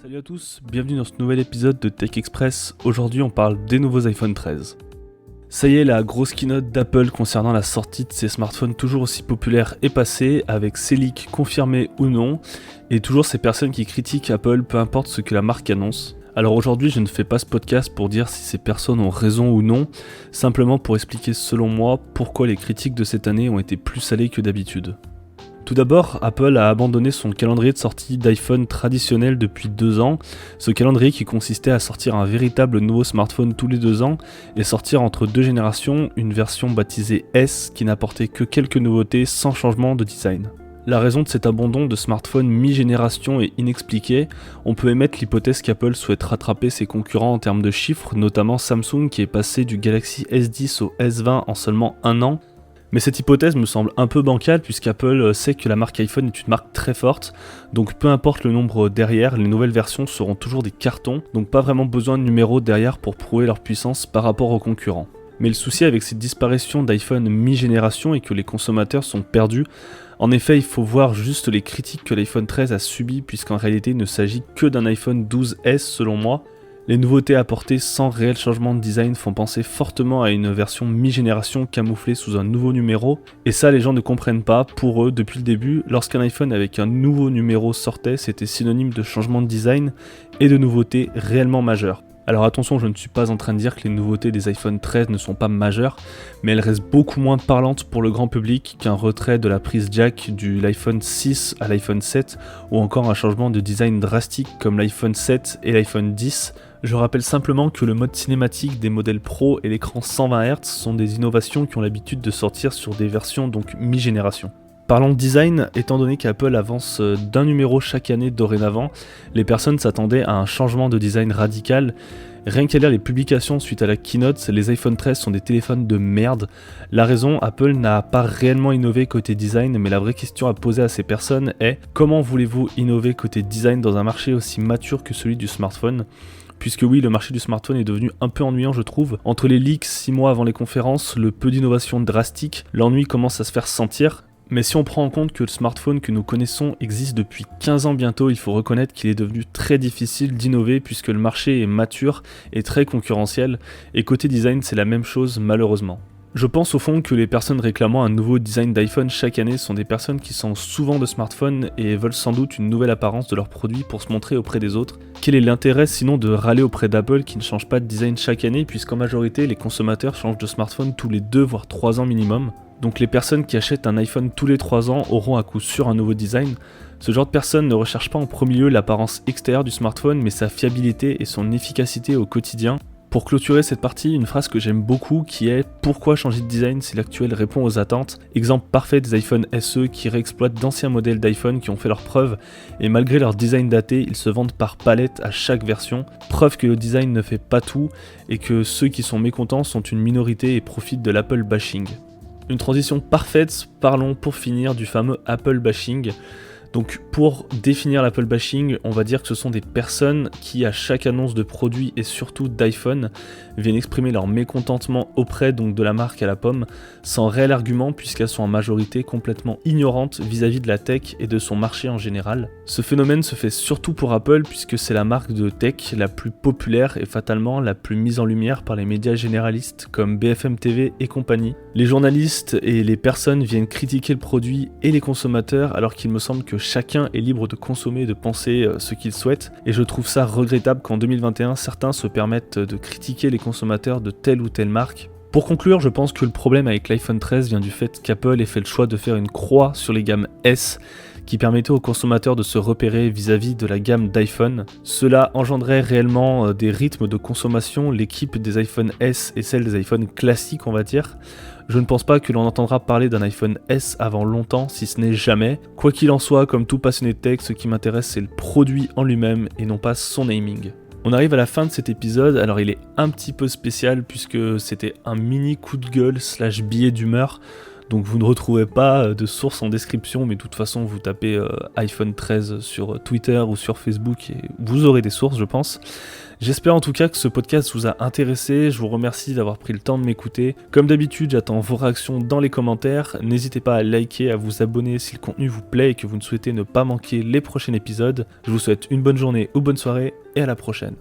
Salut à tous, bienvenue dans ce nouvel épisode de Tech Express. Aujourd'hui on parle des nouveaux iPhone 13. Ça y est, la grosse keynote d'Apple concernant la sortie de ces smartphones toujours aussi populaires est passée, avec ces leaks confirmés ou non, et toujours ces personnes qui critiquent Apple peu importe ce que la marque annonce. Alors aujourd'hui je ne fais pas ce podcast pour dire si ces personnes ont raison ou non, simplement pour expliquer selon moi pourquoi les critiques de cette année ont été plus salées que d'habitude. Tout d'abord, Apple a abandonné son calendrier de sortie d'iPhone traditionnel depuis 2 ans, ce calendrier qui consistait à sortir un véritable nouveau smartphone tous les 2 ans et sortir entre 2 générations une version baptisée S qui n'apportait que quelques nouveautés sans changement de design. La raison de cet abandon de smartphone mi-génération est inexpliquée. On peut émettre l'hypothèse qu'Apple souhaite rattraper ses concurrents en termes de chiffres, notamment Samsung qui est passé du Galaxy S10 au S20 en seulement 1 an. Mais cette hypothèse me semble un peu bancale puisqu'Apple sait que la marque iPhone est une marque très forte, donc peu importe le nombre derrière, les nouvelles versions seront toujours des cartons, donc pas vraiment besoin de numéros derrière pour prouver leur puissance par rapport aux concurrents. Mais le souci avec cette disparition d'iPhone mi-génération est que les consommateurs sont perdus. En effet, il faut voir juste les critiques que l'iPhone 13 a subies puisqu'en réalité il ne s'agit que d'un iPhone 12S selon moi. Les nouveautés apportées sans réel changement de design font penser fortement à une version mi-génération camouflée sous un nouveau numéro, et ça les gens ne comprennent pas. Pour eux, depuis le début, lorsqu'un iPhone avec un nouveau numéro sortait, c'était synonyme de changement de design et de nouveautés réellement majeures. Alors attention, je ne suis pas en train de dire que les nouveautés des iPhone 13 ne sont pas majeures, mais elles restent beaucoup moins parlantes pour le grand public qu'un retrait de la prise jack de l'iPhone 6 à l'iPhone 7, ou encore un changement de design drastique comme l'iPhone 7 et l'iPhone 10. Je rappelle simplement que le mode cinématique des modèles Pro et l'écran 120 Hz sont des innovations qui ont l'habitude de sortir sur des versions donc mi-génération. Parlons de design, étant donné qu'Apple avance d'un numéro chaque année dorénavant, les personnes s'attendaient à un changement de design radical. Rien qu'à lire les publications suite à la keynote, les iPhone 13 sont des téléphones de merde. La raison, Apple n'a pas réellement innové côté design, mais la vraie question à poser à ces personnes est comment voulez-vous innover côté design dans un marché aussi mature que celui du smartphone ? Puisque oui, le marché du smartphone est devenu un peu ennuyant je trouve. Entre les leaks 6 mois avant les conférences, le peu d'innovation drastique, l'ennui commence à se faire sentir. Mais si on prend en compte que le smartphone que nous connaissons existe depuis 15 ans bientôt, il faut reconnaître qu'il est devenu très difficile d'innover puisque le marché est mature et très concurrentiel, et côté design c'est la même chose malheureusement. Je pense au fond que les personnes réclamant un nouveau design d'iPhone chaque année sont des personnes qui sont souvent de smartphones et veulent sans doute une nouvelle apparence de leurs produits pour se montrer auprès des autres. Quel est l'intérêt sinon de râler auprès d'Apple qui ne change pas de design chaque année puisqu'en majorité les consommateurs changent de smartphone tous les 2 voire 3 ans minimum. Donc les personnes qui achètent un iPhone tous les 3 ans auront à coup sûr un nouveau design. Ce genre de personnes ne recherchent pas en premier lieu l'apparence extérieure du smartphone mais sa fiabilité et son efficacité au quotidien. Pour clôturer cette partie, une phrase que j'aime beaucoup qui est « Pourquoi changer de design si l'actuel répond aux attentes ?» Exemple parfait des iPhone SE qui réexploitent d'anciens modèles d'iPhone qui ont fait leurs preuves et malgré leur design daté, ils se vendent par palette à chaque version. Preuve que le design ne fait pas tout et que ceux qui sont mécontents sont une minorité et profitent de l'Apple bashing. Une transition parfaite, parlons pour finir du fameux Apple bashing. Donc pour définir l'Apple bashing, on va dire que ce sont des personnes qui à chaque annonce de produit et surtout d'iPhone viennent exprimer leur mécontentement auprès donc de la marque à la pomme sans réel argument puisqu'elles sont en majorité complètement ignorantes vis-à-vis de la tech et de son marché en général. Ce phénomène se fait surtout pour Apple puisque c'est la marque de tech la plus populaire et fatalement la plus mise en lumière par les médias généralistes comme BFM TV et compagnie. Les journalistes et les personnes viennent critiquer le produit et les consommateurs alors qu'il me semble que chacun est libre de consommer et de penser ce qu'il souhaite, et je trouve ça regrettable qu'en 2021, certains se permettent de critiquer les consommateurs de telle ou telle marque. Pour conclure, je pense que le problème avec l'iPhone 13 vient du fait qu'Apple ait fait le choix de faire une croix sur les gammes S, qui permettait aux consommateurs de se repérer vis-à-vis de la gamme d'iPhone. Cela engendrait réellement des rythmes de consommation, l'équipe des iPhone S et celle des iPhone classiques on va dire. Je ne pense pas que l'on entendra parler d'un iPhone S avant longtemps, si ce n'est jamais. Quoi qu'il en soit, comme tout passionné de tech, ce qui m'intéresse c'est le produit en lui-même et non pas son naming. On arrive à la fin de cet épisode, alors il est un petit peu spécial puisque c'était un mini coup de gueule / billet d'humeur. Donc vous ne retrouvez pas de source en description, mais de toute façon vous tapez iPhone 13 sur Twitter ou sur Facebook et vous aurez des sources, je pense. J'espère en tout cas que ce podcast vous a intéressé, je vous remercie d'avoir pris le temps de m'écouter. Comme d'habitude, j'attends vos réactions dans les commentaires, n'hésitez pas à liker, à vous abonner si le contenu vous plaît et que vous ne souhaitez ne pas manquer les prochains épisodes. Je vous souhaite une bonne journée ou bonne soirée et à la prochaine.